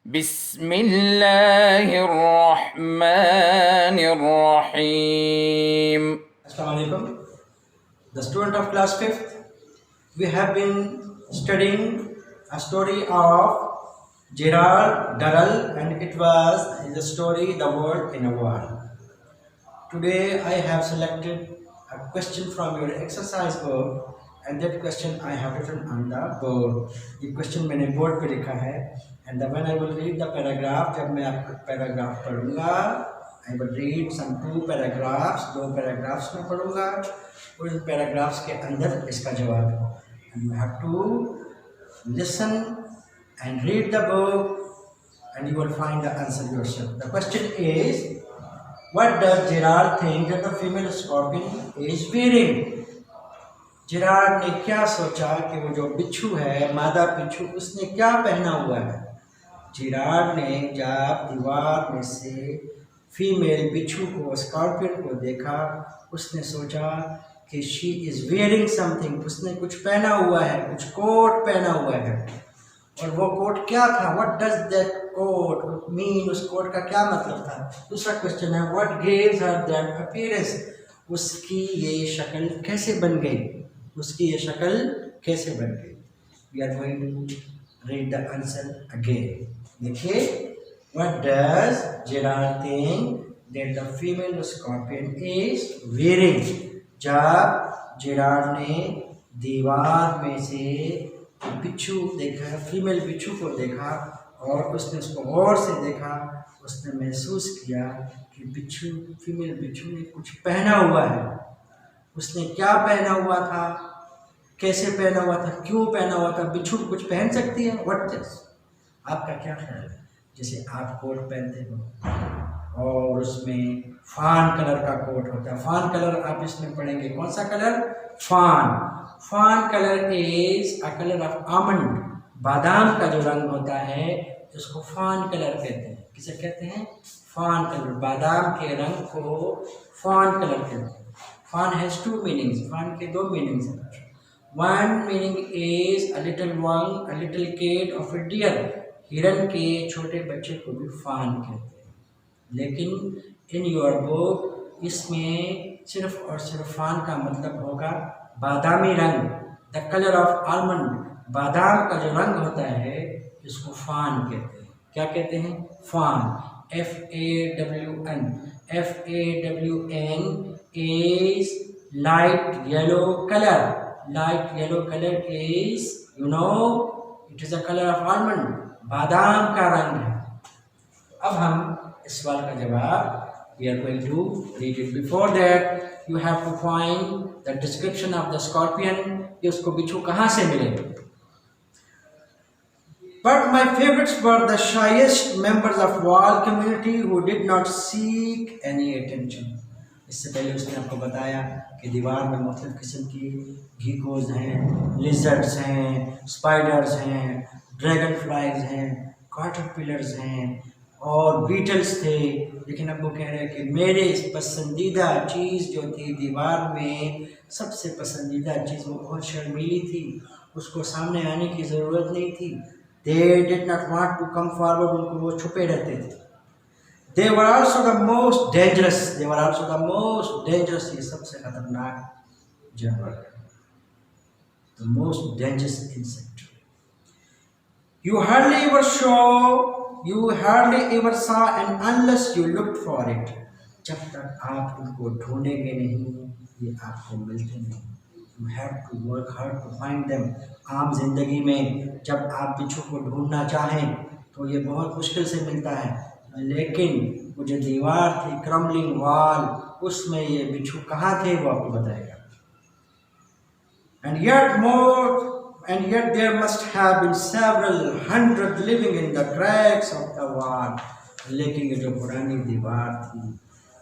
Bismillahirrahmanirrahim. Assalamu alaikum. The student of class 5th, we have been studying a story of Gerard Durrell, and it was the story The World in a Wall. Today I have selected a question from your exercise book, and that question I have written on the board. ये question मैंने board पे लिखा है, and when I will read the paragraph, जब मैं आपको paragraph पढ़ूंगा, I will read some 2 paragraphs, 2 paragraphs में पढ़ूंगा, और इन paragraphs के अंदर इसका जवाब है. And you have to listen and read the book, and you will find the answer yourself. The question is, what does Gerard think that the female scorpion is wearing? Gerard ने क्या सोचा कि वो जो बिच्छू है, मादा बिच्छू, उसने क्या पहना हुआ है? Gerard ने जब दीवार में से फीमेल बिच्छू को, स्कॉर्पियन को देखा, उसने सोचा कि she is wearing something, उसने कुछ पहना हुआ है, कुछ कोट पहना हुआ है. और वो कोट क्या था? What does that coat mean? उस कोट का क्या मतलब था? दूसरा क्वेश्चन है, What gives her that appearance? उसकी ये शक्ल कैसे बन गई? उसकी ये शक्ल कैसे बन गई? We are going to read the answer again. देखिए, What does Gerard think that the female scorpion is wearing? जब जेरार्ड ने दीवार में से बिच्छू देखा, फीमेल बिच्छू को देखा, और उसने उसको गौर से देखा, उसने महसूस किया कि बिच्छू, फीमेल बिच्छू ने कुछ पहना हुआ है. उसने क्या पहना हुआ था, कैसे पहना हुआ था, क्यों पहना हुआ था? बिच्छू कुछ पहन सकती है? What this? आपका क्या ख्याल है? जैसे आप कोट पहनते हो और उसमें फान कलर का कोट होता है. फान कलर आप इसमें पढ़ेंगे. कौन सा कलर? फान. फान colour is a colour of almond. बादाम का जो रंग होता है उसको फान कलर कहते हैं. किसे कहते हैं? फान कलर. बादाम के रंग को फान कलर कहते हैं. फान हैज 2 मीनिंग्स. फान के 2 मीनिंग्स हैं. One meaning is a little one, a little kid of a deer. हिरन के छोटे बच्चे को भी फान कहते हैं. लेकिन इन योर बुक इसमें सिर्फ और सिर्फ फान का मतलब होगा बादामी रंग. The colour of almond. बादाम का जो रंग होता है इसको फान कहते हैं. क्या कहते हैं? फान. FAWN. FAWN is light yellow color. Light yellow color is, you know, it is a color of almond. बादाम का रंग है. अब हम इस सवाल का जवाब we are going to read it. Before that you have to find the description of the scorpion, कि उसको बिच्छू कहाँ से मिले. But my favorites were the shyest members of wall community who did not seek any attention. इससे पहले उसने आपको बताया कि दीवार में मुख्तलिफ किस्म की गीकोज हैं, लिजर्ड्स हैं, स्पाइडर्स हैं, ड्रैगन फ्लाइज हैं, कैटरपिलर्स हैं और बीटल्स थे. लेकिन अब वो कह रहे हैं कि मेरे पसंदीदा चीज़ जो थी दीवार में, सबसे पसंदीदा चीज़, वो बहुत शर्मीली थी, उसको सामने आने की ज़रूरत नहीं थी. They did not want to come forward. उनको वो छुपे रहते थे. They were also the most dangerous. They were also the most dangerous. ये सबसे खतरनाक जानवर है. The most dangerous insect. You hardly ever saw and unless you looked for it. जब तक आप उनको ढूंढेंगे नहीं, ये आपको मिलते नहीं. You have to work hard to find them. आम जिंदगी में जब आप बिच्छू को ढूंढना चाहें तो ये बहुत मुश्किल से मिलता है. लेकिन वो जो दीवार थी, क्रम्बलिंग वॉल, उसमें ये बिच्छू कहाँ थे वो आपको बताएगा. And yet there must have been several hundred living in the cracks of the wall. लेकिन ये जो पुरानी दीवार थी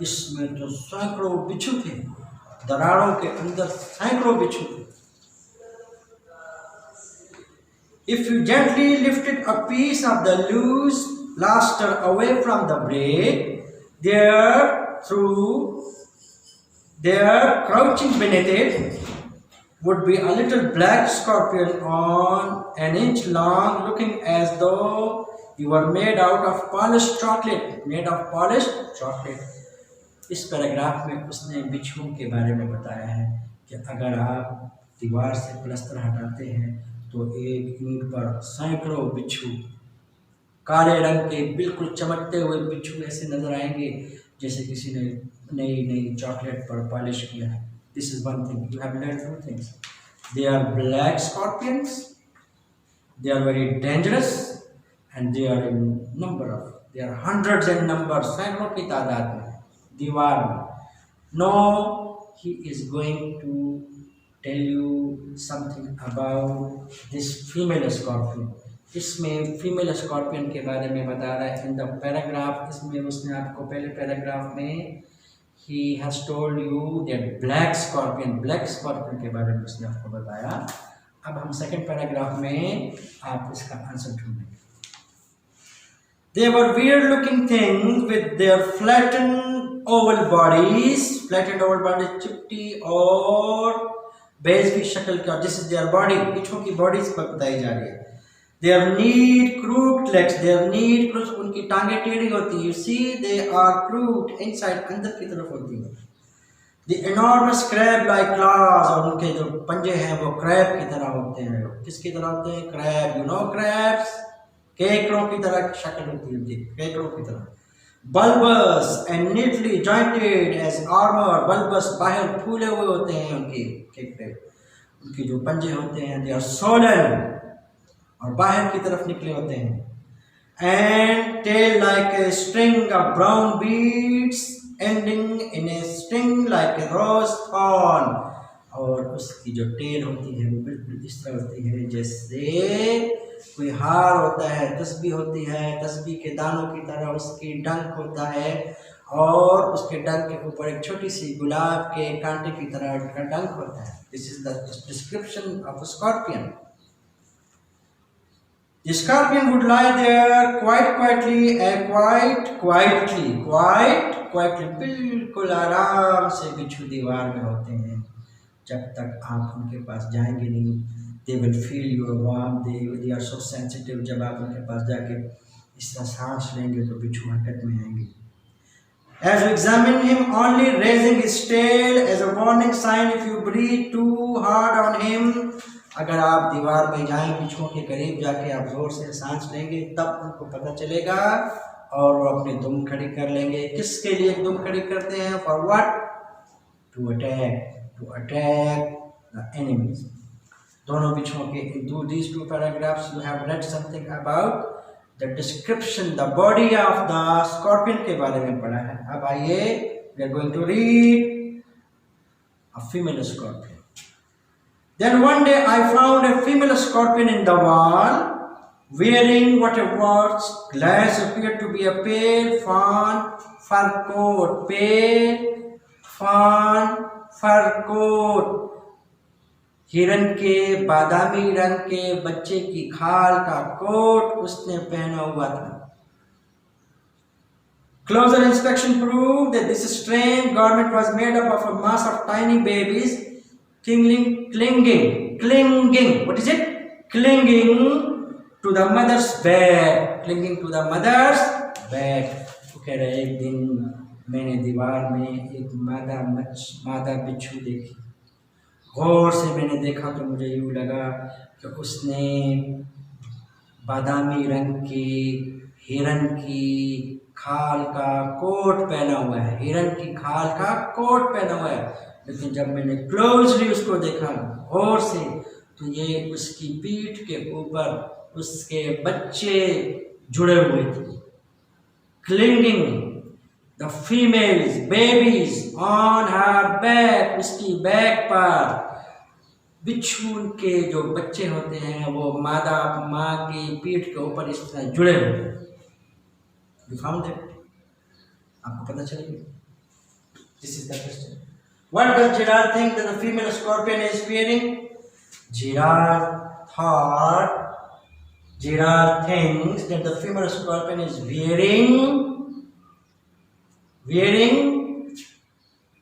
इसमें तो सैकड़ों बिच्छू थे. दरारों के अंदर सैकड़ों बिच्छू थे. If you gently lifted a piece of the loose plaster away from the break, there crouching beneath it would be a little black scorpion on an inch long, looking as though You are made out of polished chocolate. Made of polished chocolate. इस paragraph में उसने बिच्छुओं के बारे में बताया है कि अगर आप दीवार से प्लस्तर हटाते हैं तो एक ईंट पर सैकड़ों बिच्छू, काले रंग के बिल्कुल चमकते हुए बिच्छू ऐसे नजर आएंगे जैसे किसी ने नई नई चॉकलेट पर पॉलिश किया है. This is one thing. You have learn two things. They are black scorpions. They are very dangerous and they are in number of, they are hundreds in number, सैकड़ों की तादाद में दीवार में. No, he is going to tell you something about this female scorpion. इसमें female scorpion के बारे में बता रहा है इन द पैराग्राफ. इसमें उसने आपको पहले पैराग्राफ में he has told you that black scorpion के बारे में उसने आपको बताया. अब हम सेकंड पैराग्राफ में आप इसका आंसर ढूंढेंगे. They were weird looking things with their flattened oval bodies, चिपटी और बेज की शक्ल का. This is their body. बिच्छुओं की बॉडीज पर बताई जा रही है. They are neat crooked legs. They are neat crooked. उनकी टांगे टेढ़ी होती है. You see, they are crooked inside, अंदर की तरफ होती है. The enormous crab-like claws, और उनके जो पंजे हैं वो क्रैब की तरह होते हैं. किसकी तरह होते हैं? क्रैब. You know crabs? केकड़ों की तरह शक्ल होती है. केकड़ों की तरह. Bulbous and neatly jointed as armor. Bulbous बाहर फूले हुए होते हैं उनके केकड़े. उनके जो पंजे होते हैं they are swollen और बाहर की तरफ निकले होते हैं. And tail like a string of brown beads ending in a sting like a rose thorn. और उसकी जो टेल होती है वो बिल्कुल इस तरह होती है जैसे कोई हार होता है, तस्बीह होती है, तस्बीह के दानों की तरह उसकी डंक होता है और उसके डंक के ऊपर एक छोटी सी गुलाब के कांटे की तरह का डंक होता है. This is the description of a scorpion. The scorpion would lie there quite quietly, बिल्कुल आराम से बिच्छू दीवार में होते हैं जब तक आप उनके पास जाएंगे नहीं. They will feel your warmth. They are so sensitive. जब आप उनके पास जाके इस तरह सांस लेंगे तो बिच्छू हरकत में आएंगे. As you examine him, only raising his tail as a warning sign if you breathe too hard on him. अगर आप दीवार में जाएं, बिच्छुओं के करीब जाके आप जोर से सांस लेंगे तब उनको पता चलेगा और वो अपनी दुम खड़ी कर लेंगे. किसके लिए दुम खड़ी करते हैं? For what? To attack the enemies. दोनों बिच्छुओं के these two paragraphs you have read something about the description, the body of the scorpion के बारे में पढ़ा है. अब आइए, we are going to read a female scorpion. Then one day I found a female scorpion in the wall, wearing what was glass appeared to be a pale fawn fur coat. Pale fawn fur coat. हिरन के बादामी रंग के बच्चे की खाल का coat उसने पहना हुआ था. Closer inspection proved that this strange garment was made up of a mass of tiny babies clinging. What is it? Clinging to the mother's back. वो कह रहे एक दिन मैंने दीवार में एक मादा बिच्छू देखी. गौर से मैंने देखा तो मुझे यूँ लगा कि उसने बादामी रंग की हिरन की खाल का कोट पहना हुआ है. हिरन की खाल का कोट पहना हुआ है. लेकिन जब मैंने क्लोजली उसको देखा गौर से तो ये उसकी पीठ के ऊपर उसके बच्चे जुड़े हुए थे. Clinging the females babies on her back. उसकी बैक पर बिच्छू के जो बच्चे होते हैं वो माँ की पीठ के ऊपर इस तरह जुड़े हुए हैं. आपको पता चलेगा. This is the question. What does Gerard think that the female scorpion is wearing? Gerard thinks that the female scorpion is wearing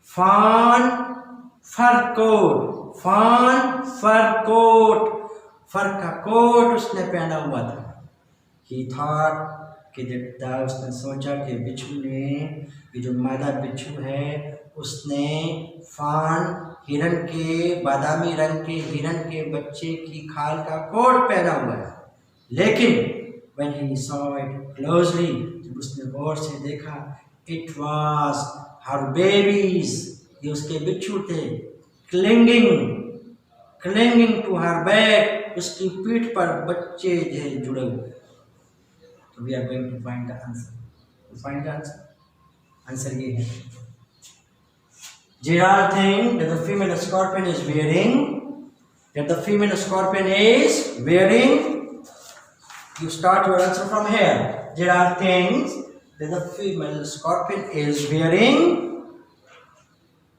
fawn fur coat. फर का कोट उसने पहना हुआ था. He thought कि उसने सोचा कि बिच्छू ने, ये जो मादा बिच्छू है, उसने फान हिरन के, बादामी रंग के हिरन के बच्चे की खाल का कोट पहना हुआ है। लेकिन when he saw it closely, जब उसने गौर से देखा, it was her babies, ये उसके बिच्छू थे, clinging to her back, उसकी पीठ पर बच्चे थे जुड़े हुए। So we are going to find the answer. To find the answer, answer ये है, Gerald think that the female scorpion is wearing, you start your answer from here. Gerald thinks that the female scorpion is wearing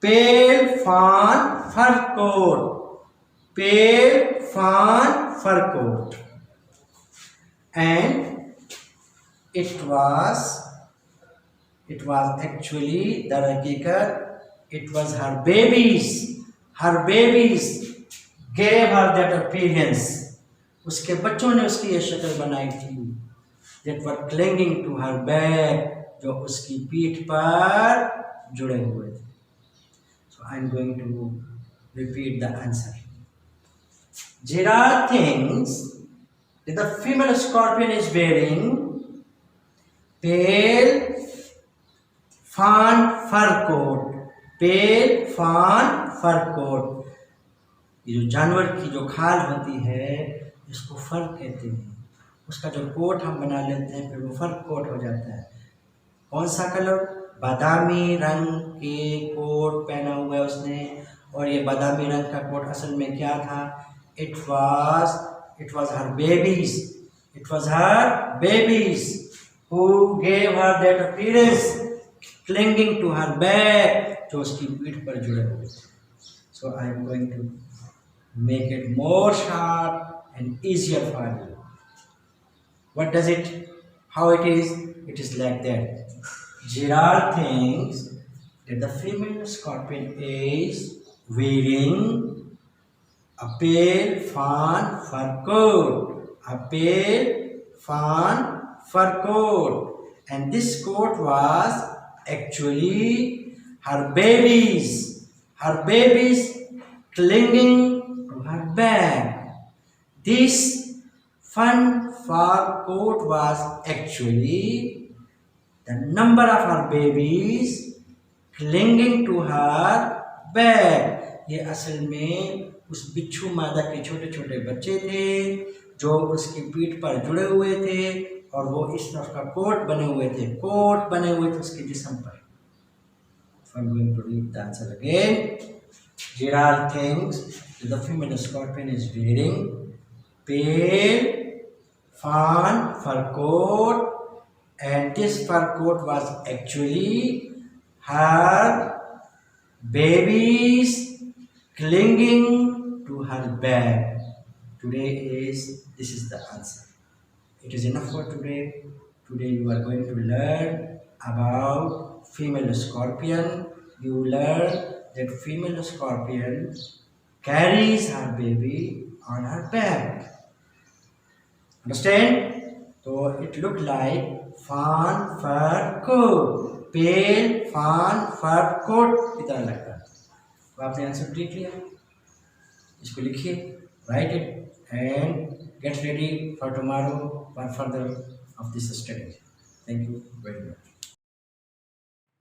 pale fawn fur coat, and it was actually the hakikat, it was her babies gave her that appearance, उसके बच्चों ने उसकी ये शक्ल बनाई थी, that were clinging to her back, जो उसकी पीठ पर जुड़े हुए थे। So I am going to repeat the answer. Gerard thinks that the female scorpion is wearing pale fawn fur coat, ये जो जानवर की जो खाल होती है इसको फर कहते हैं, उसका जो कोट हम बना लेते हैं फिर वो फर कोट हो जाता है। कौन सा कलर? बादामी रंग के कोट पहना हुआ है उसने, और ये बादामी रंग का कोट असल में क्या था? It was her babies who gave her that appearance, clinging to her back, जो उसकी पीठ पर जुड़े हुए थे। So I am going to make it more sharp and easier for you. What does it? How it is? It is like that. Gerald thinks that the female scorpion is wearing a pale fawn fur coat, and this coat was actually her babies clinging to her back. This fur coat was actually the number of her babies clinging to her back. ये असल में उस बिच्छू मादा के छोटे छोटे बच्चे थे जो उसकी पीठ पर जुड़े हुए थे, और वो इस तरह का कोट बने हुए थे उसके जिस्म पर। So I'm going to read the answer again. Gerald thinks that the female scorpion is wearing pale fawn fur coat, and this fur coat was actually her babies clinging to her back. This is the answer. It is enough for today. Today you are going to learn about female scorpion. You learn that female scorpion carries her baby on her back. Understand? So it looked like fawn fur coat, pale fawn fur coat इतना लगता है। तो आपने answer लिख लिया, इसको लिखिए, write it and get ready for tomorrow for further of this study. Thank you very much.